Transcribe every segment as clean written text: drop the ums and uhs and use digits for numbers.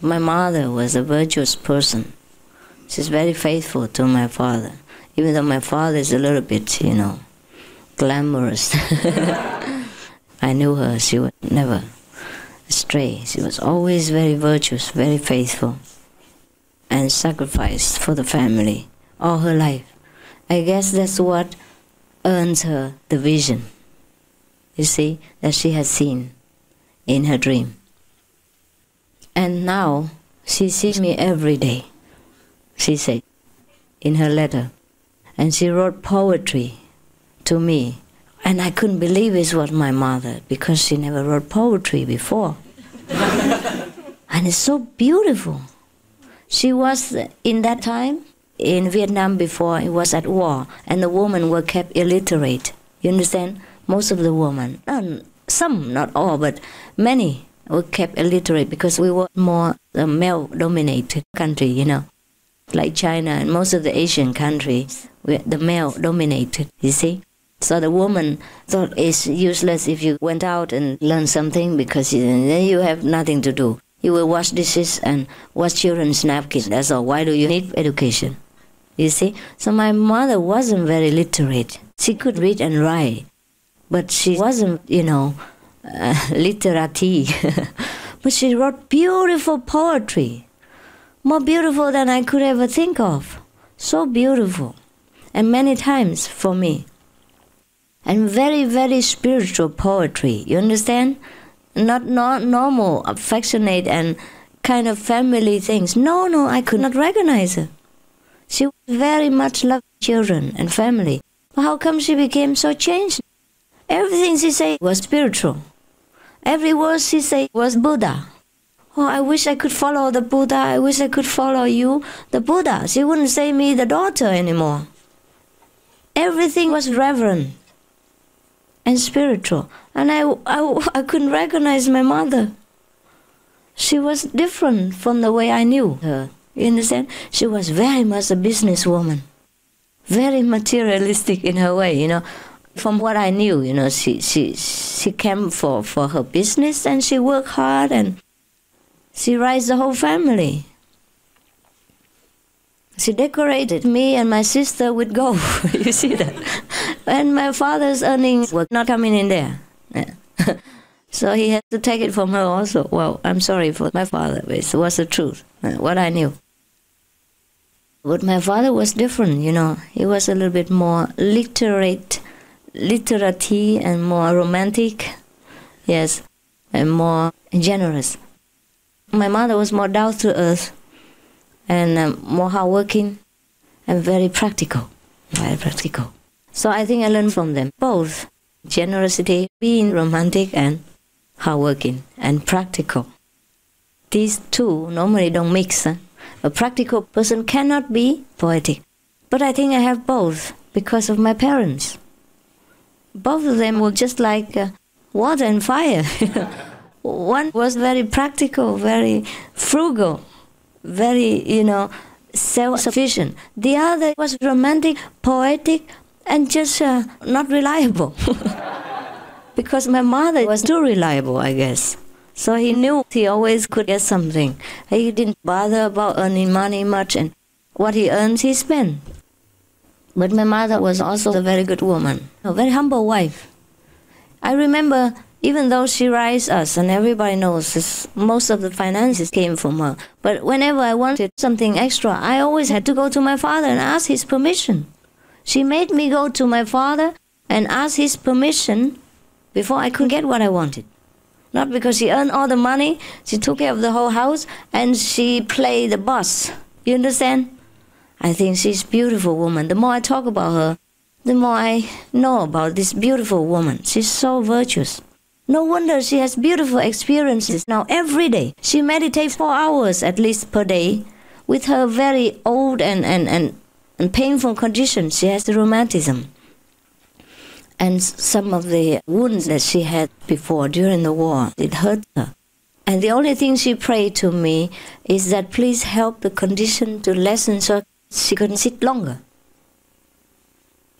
My mother was a virtuous person. She's very faithful to my father, even though my father is a little bit, glamorous. I knew her, she was never astray. She was always very virtuous, very faithful, and sacrificed for the family all her life. I guess that's what earns her the vision, you see, that she has seen in her dream. And now she sees me every day, she said in her letter. And she wrote poetry to me. And I couldn't believe it was my mother, because she never wrote poetry before. And it's so beautiful. She was, in that time, in Vietnam before, it was at war, and the women were kept illiterate. You understand? Most of the women, some, not all, but many were kept illiterate because we were more a male-dominated country, like China and most of the Asian countries, the male-dominated, you see. So the woman thought it's useless if you went out and learned something, because then you have nothing to do. You will wash dishes and wash children's napkins, that's all. Why do you need education? You see? So my mother wasn't very literate. She could read and write, but she wasn't, literati. But she wrote beautiful poetry. More beautiful than I could ever think of. So beautiful. And many times for me. And very, very spiritual poetry. You understand? Not normal, affectionate and kind of family things. No, I could not recognize her. She very much loved children and family. But how come she became so changed? Everything she said was spiritual. Every word she said was Buddha. Oh, I wish I could follow the Buddha. I wish I could follow you, the Buddha. She wouldn't say me the daughter anymore. Everything was reverent and spiritual. And I couldn't recognize my mother. She was different from the way I knew her. You understand? She was very much a businesswoman. Very materialistic in her way, From what I knew, she came for her business, and she worked hard, and she raised the whole family. She decorated me and my sister with gold. You see that? And my father's earnings were not coming in there. So he had to take it from her also. Well, I'm sorry for my father, but it was the truth, what I knew. But my father was different, He was a little bit more literati and more romantic, yes, and more generous. My mother was more down to earth and more hardworking and very practical, So I think I learned from them both generosity, being romantic and hardworking and practical. These two normally don't mix. A practical person cannot be poetic. But I think I have both because of my parents. Both of them were just like water and fire. One was very practical, very frugal, very, self-sufficient. The other was romantic, poetic, and just not reliable. Because my mother was too reliable, I guess. So he knew he always could get something. He didn't bother about earning money much, and what he earns, he spent. But my mother was also a very good woman, a very humble wife. I remember, even though she raised us, and everybody knows this, most of the finances came from her, but whenever I wanted something extra, I always had to go to my father and ask his permission. She made me go to my father and ask his permission before I could get what I wanted. Not because she earned all the money, she took care of the whole house, and she played the boss. You understand? I think she's a beautiful woman. The more I talk about her, the more I know about this beautiful woman. She's so virtuous. No wonder she has beautiful experiences now every day. She meditates 4 hours at least per day. With her very old and painful condition, she has the rheumatism. And some of the wounds that she had before, during the war, it hurt her. And the only thing she prayed to me is that please help the condition to lessen so she can sit longer.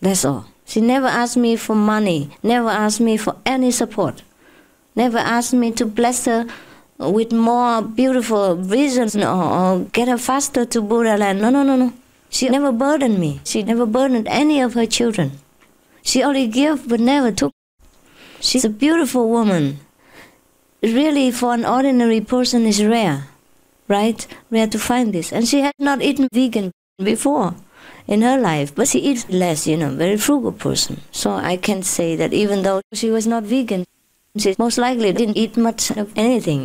That's all. She never asked me for money, never asked me for any support, never asked me to bless her with more beautiful visions or get her faster to Buddha land. No. She never burdened me. She never burdened any of her children. She only gave but never took. She's a beautiful woman. Really, for an ordinary person, is rare, right? Rare to find this. And she had not eaten vegan before in her life, but she eats less, very frugal person. So I can say that even though she was not vegan, she most likely didn't eat much of anything,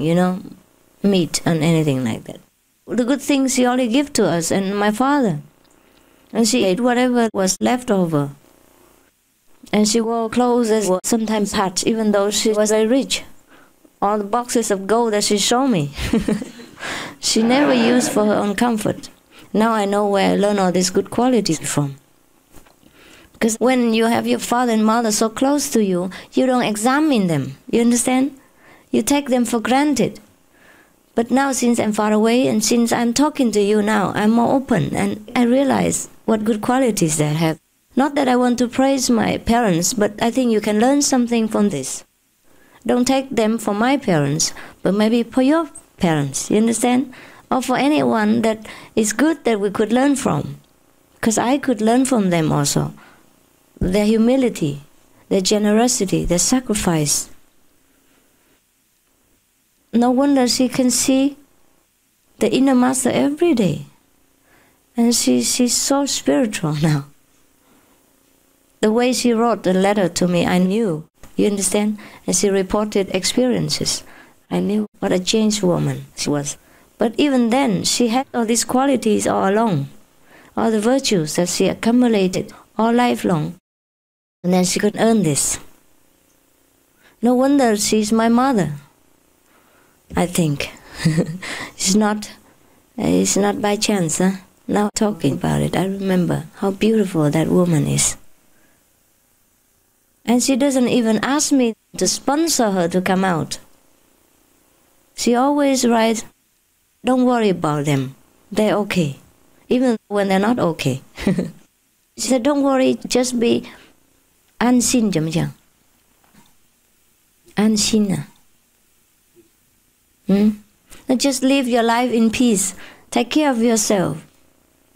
meat and anything like that. The good things she only gave to us and my father. And she ate whatever was left over. And she wore clothes that were sometimes patched, even though she was very rich. All the boxes of gold that she showed me, she never used for her own comfort. Now I know where I learned all these good qualities from. Because when you have your father and mother so close to you, you don't examine them. You understand? You take them for granted. But now, since I'm far away and since I'm talking to you now, I'm more open and I realize what good qualities they have. Not that I want to praise my parents, but I think you can learn something from this. Don't take them for my parents, but maybe for your parents, you understand? Or for anyone that is good that we could learn from. Because I could learn from them also. Their humility, their generosity, their sacrifice. No wonder she can see the inner master every day. And she's so spiritual now. The way she wrote the letter to me, I knew. You understand? And she reported experiences. I knew what a changed woman she was. But even then, she had all these qualities all along. All the virtues that she accumulated all lifelong. And then she could earn this. No wonder she's my mother, I think. It's not by chance, huh? Now talking about it, I remember how beautiful that woman is. And she doesn't even ask me to sponsor her to come out. She always writes, don't worry about them, they're okay, even when they're not okay. She said, don't worry, just be an xin chấm chẳng. An xin à? Just live your life in peace. Take care of yourself.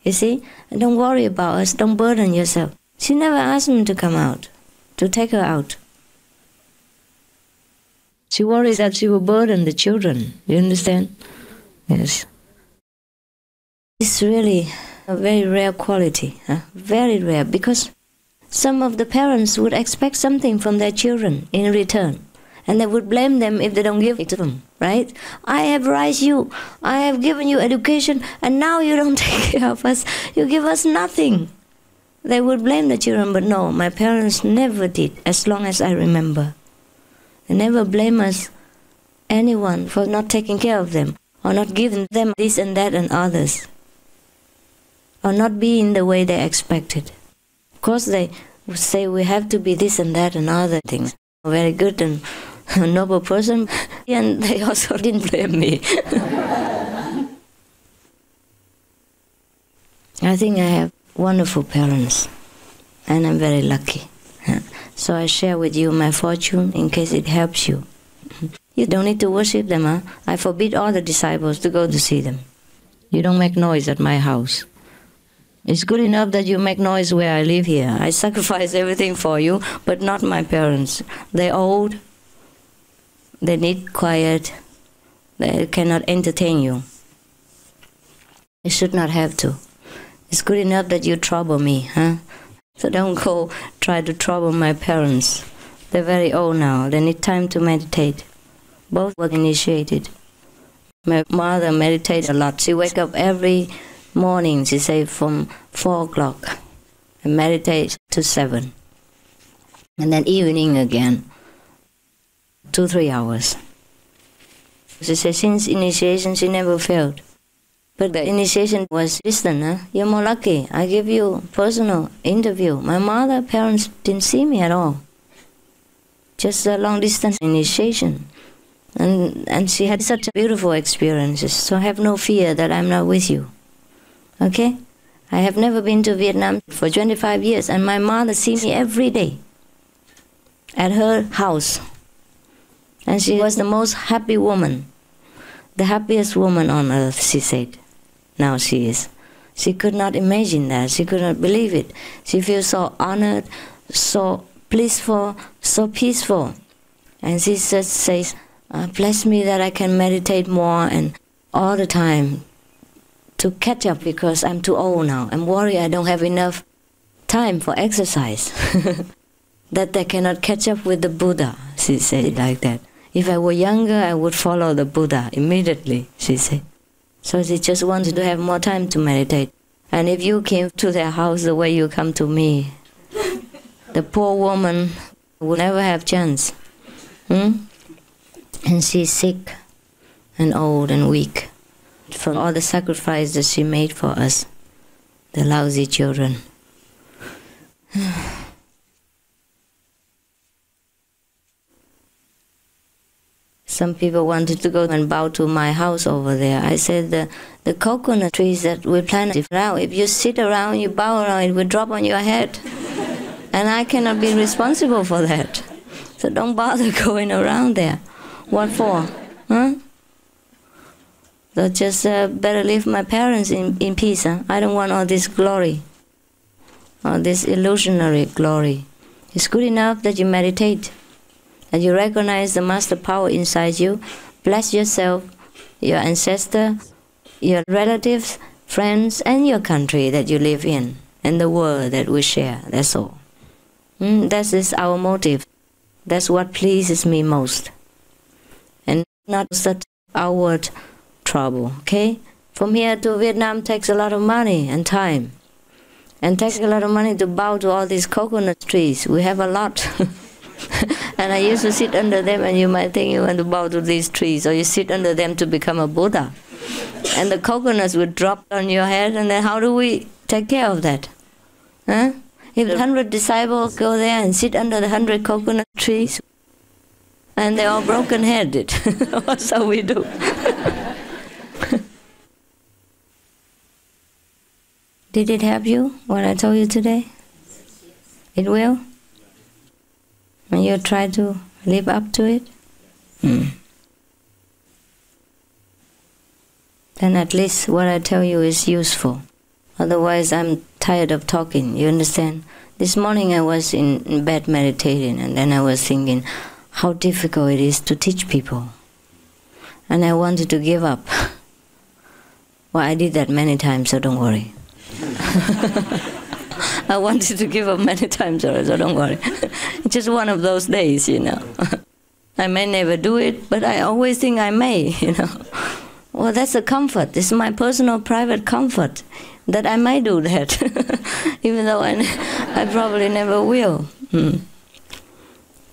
You see? And don't worry about us, don't burden yourself. She never asked me to come out, to take her out. She worries that she will burden the children. You understand? Yes. It's really a very rare quality, very rare, because some of the parents would expect something from their children in return, and they would blame them if they don't give it to them, right? I have raised you, I have given you education, and now you don't take care of us, you give us nothing. They would blame the children, but no, my parents never did, as long as I remember. They never blame us, anyone, for not taking care of them, or not giving them this and that and others, or not being the way they expected. Of course, they would say we have to be this and that and other things. A very good and noble person, and they also didn't blame me. I think I have wonderful parents, and I'm very lucky. So I share with you my fortune in case it helps you. You don't need to worship them, huh? I forbid all the disciples to go to see them. You don't make noise at my house. It's good enough that you make noise where I live here. I sacrifice everything for you, but not my parents. They're old. They need quiet. They cannot entertain you. They should not have to. It's good enough that you trouble me, huh? So don't go try to trouble my parents. They're very old now. They need time to meditate. Both were initiated. My mother meditated a lot. She wake up every morning, she say, from 4 o'clock and meditate to 7. And then evening again, 2-3 hours. She said since initiation she never failed. But the initiation was distant, huh? You're more lucky. I give you personal interview. My mother, parents didn't see me at all. Just a long distance initiation. And she had such beautiful experiences. So have no fear that I'm not with you. Okay? I have never been to Vietnam for 25 years, and my mother sees me every day at her house. And she was the most happy woman. the happiest woman on earth, she said. Now she is. She could not imagine that. She could not believe it. She feels so honored, so blissful, so peaceful. And she just says, bless me that I can meditate more and all the time to catch up, because I'm too old now. I'm worried I don't have enough time for exercise. That I cannot catch up with the Buddha, she said like that. If I were younger, I would follow the Buddha immediately, she said. So she just wanted to have more time to meditate. And if you came to their house the way you come to me, the poor woman would never have chance. And she's sick and old and weak from all the sacrifices she made for us, the lousy children. Some people wanted to go and bow to my house over there. I said, the coconut trees that we planted around, if you sit around, you bow around, it will drop on your head. And I cannot be responsible for that. So don't bother going around there. What for? Huh? So just better leave my parents in peace. Huh? I don't want all this glory, all this illusionary glory. It's good enough that you meditate, that you recognize the master power inside you, bless yourself, your ancestor, your relatives, friends, and your country that you live in, and the world that we share, that's all. That is our motive. That's what pleases me most. And not such outward trouble, okay? From here to Vietnam takes a lot of money and time. And takes a lot of money to bow to all these coconut trees. We have a lot. And I used to sit under them, and you might think you want to bow to these trees, or you sit under them to become a Buddha. And the coconuts would drop on your head, and then how do we take care of that? Huh? If 100 disciples go there and sit under the 100 coconut trees, and they're all broken-headed, what's how we do? Did it help you, what I told you today? It will? And you try to live up to it? Then at least what I tell you is useful. Otherwise I'm tired of talking, you understand? This morning I was in bed meditating, and then I was thinking how difficult it is to teach people. And I wanted to give up. Well, I did that many times, so don't worry. I wanted to give up many times, so don't worry. It's just one of those days, you know. I may never do it, but I always think I may, you know. Well, that's a comfort. This is my personal, private comfort, that I might do that, even though I probably never will.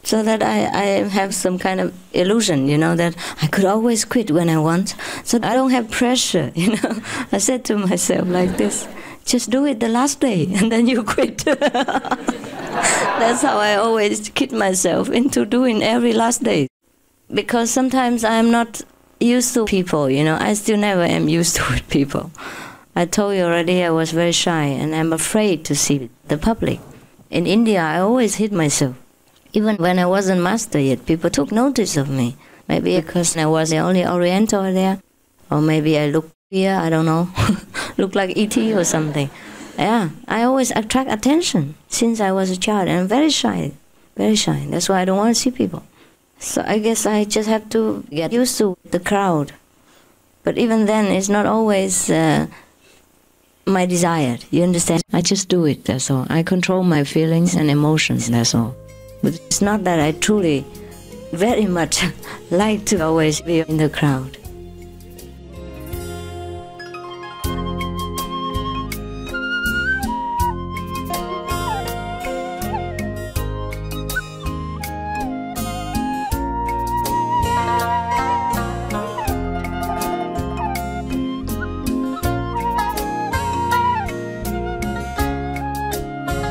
So that I have some kind of illusion, you know, that I could always quit when I want. So I don't have pressure, you know. I said to myself like this, just do it the last day, and then you quit. That's how I always kid myself into doing every last day. Because sometimes I'm not used to people, you know. I still never am used to with people. I told you already I was very shy, and I'm afraid to see the public. In India, I always hid myself. Even when I wasn't master yet, people took notice of me. Maybe because I was the only Oriental there, or maybe I looked here, I don't know, look like E.T. or something. Yeah, I always attract attention since I was a child, and I'm very shy, very shy. That's why I don't want to see people. So I guess I just have to get used to the crowd. But even then, it's not always my desire, you understand? I just do it, that's all. I control my feelings and emotions, that's all. But it's not that I truly very much like to always be in the crowd.